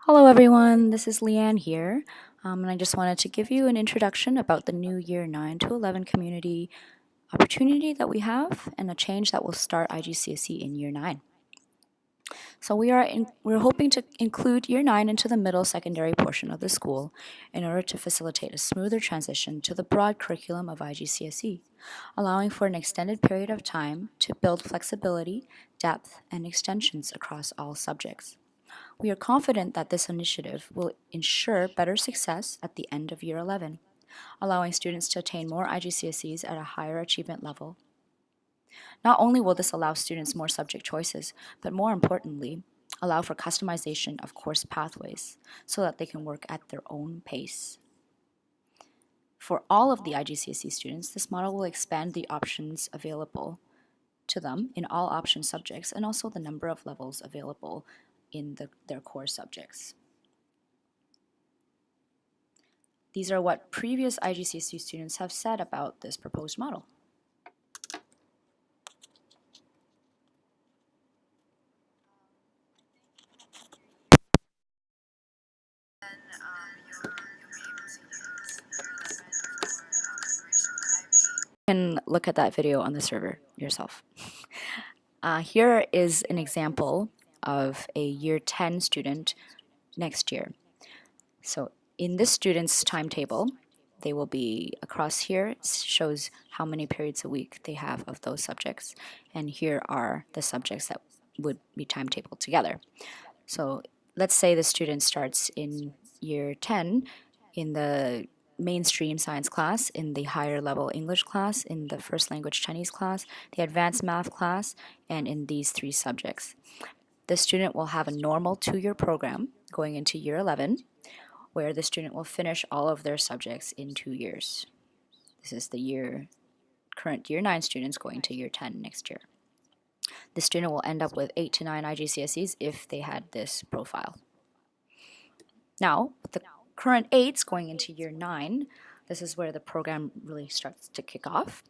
Hello everyone, this is Leanne here, and I just wanted to give you an introduction about the new Year 9 to 11 community opportunity that we have and a change that will start IGCSE in Year 9. So we're hoping to include Year 9 into the middle secondary portion of the school in order to facilitate a smoother transition to the broad curriculum of IGCSE, allowing for an extended period of time to build flexibility, depth, and extensions across all subjects. We are confident that this initiative will ensure better success at the end of Year 11, allowing students to attain more IGCSEs at a higher achievement level. Not only will this allow students more subject choices, but more importantly, allow for customization of course pathways so that they can work at their own pace. For all of the IGCSE students, this model will expand the options available to them in all option subjects and also the number of levels available in their core subjects. These are what previous IGCSE students have said about this proposed model. You can look at that video on the server yourself. Here is an example of a Year 10 student next year. So in this student's timetable, they will be across here. It shows how many periods a week they have of those subjects. And here are the subjects that would be timetabled together. So let's say the student starts in Year 10 in the mainstream science class, in the higher level English class, in the first language Chinese class, the advanced math class, and in these three subjects. The student will have a normal 2-year program going into Year 11, where the student will finish all of their subjects in 2 years. This is the current Year 9 students going to Year 10 next year. The student will end up with 8 to 9 IGCSEs if they had this profile. Now, with the current 8s going into Year 9, this is where the program really starts to kick off.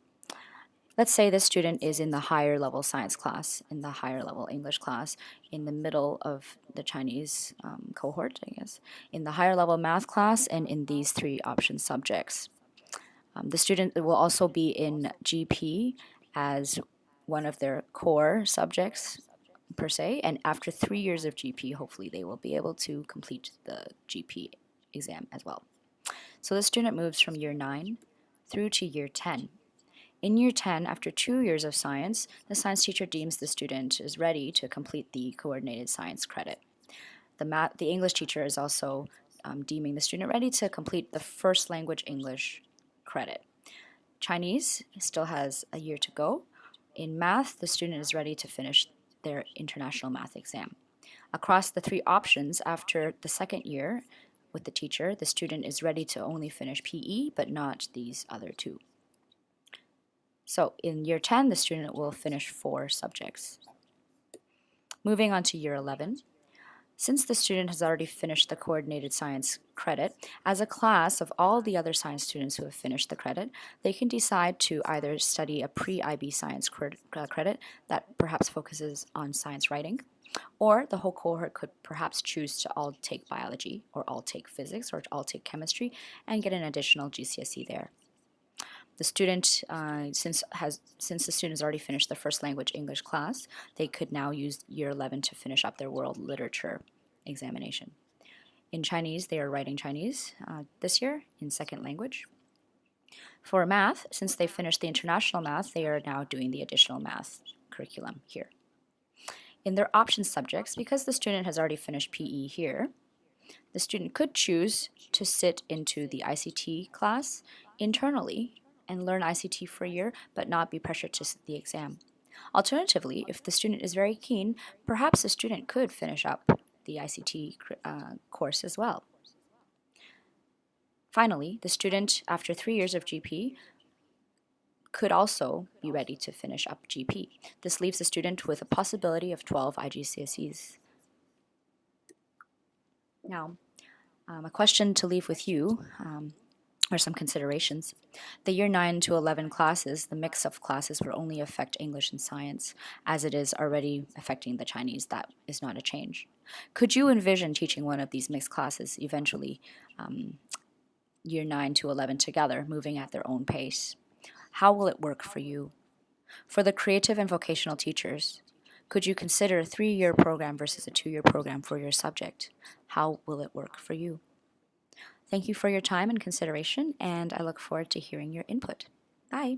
Let's say this student is in the higher level science class, in the higher level English class, in the middle of the Chinese cohort, I guess, in the higher level math class, and in these three option subjects. The student will also be in GP as one of their core subjects per se, and after 3 years of GP, hopefully they will be able to complete the GP exam as well. So the student moves from Year 9 through to Year 10. In Year 10, after 2 years of science, the science teacher deems the student is ready to complete the coordinated science credit. The English teacher is also deeming the student ready to complete the first language English credit. Chinese still has a year to go. In math, the student is ready to finish their international math exam. Across the three options, after the second year with the teacher, the student is ready to only finish PE, but not these other two. So in Year 10, the student will finish 4 subjects. Moving on to Year 11. Since the student has already finished the coordinated science credit, as a class of all the other science students who have finished the credit, they can decide to either study a pre-IB science credit that perhaps focuses on science writing, or the whole cohort could perhaps choose to all take biology, or all take physics, or all take chemistry, and get an additional GCSE there. The student, since the student has already finished the first language English class, they could now use Year 11 to finish up their world literature examination. In Chinese, they are writing Chinese this year in second language. For math, since they finished the international math, they are now doing the additional math curriculum here. In their option subjects, because the student has already finished PE here, the student could choose to sit into the ICT class internally and learn ICT for a year, but not be pressured to sit the exam. Alternatively, if the student is very keen, perhaps the student could finish up the ICT course as well. Finally, the student, after 3 years of GP, could also be ready to finish up GP. This leaves the student with a possibility of 12 IGCSEs. Now, a question to leave with you. or some considerations. The year 9 to 11 classes, the mix of classes will only affect English and science, as it is already affecting the Chinese. That is not a change. Could you envision teaching one of these mixed classes eventually, year 9 to 11 together, moving at their own pace? How will it work for you? For the creative and vocational teachers, could you consider a 3-year program versus a 2-year program for your subject? How will it work for you? Thank you for your time and consideration, and I look forward to hearing your input. Bye.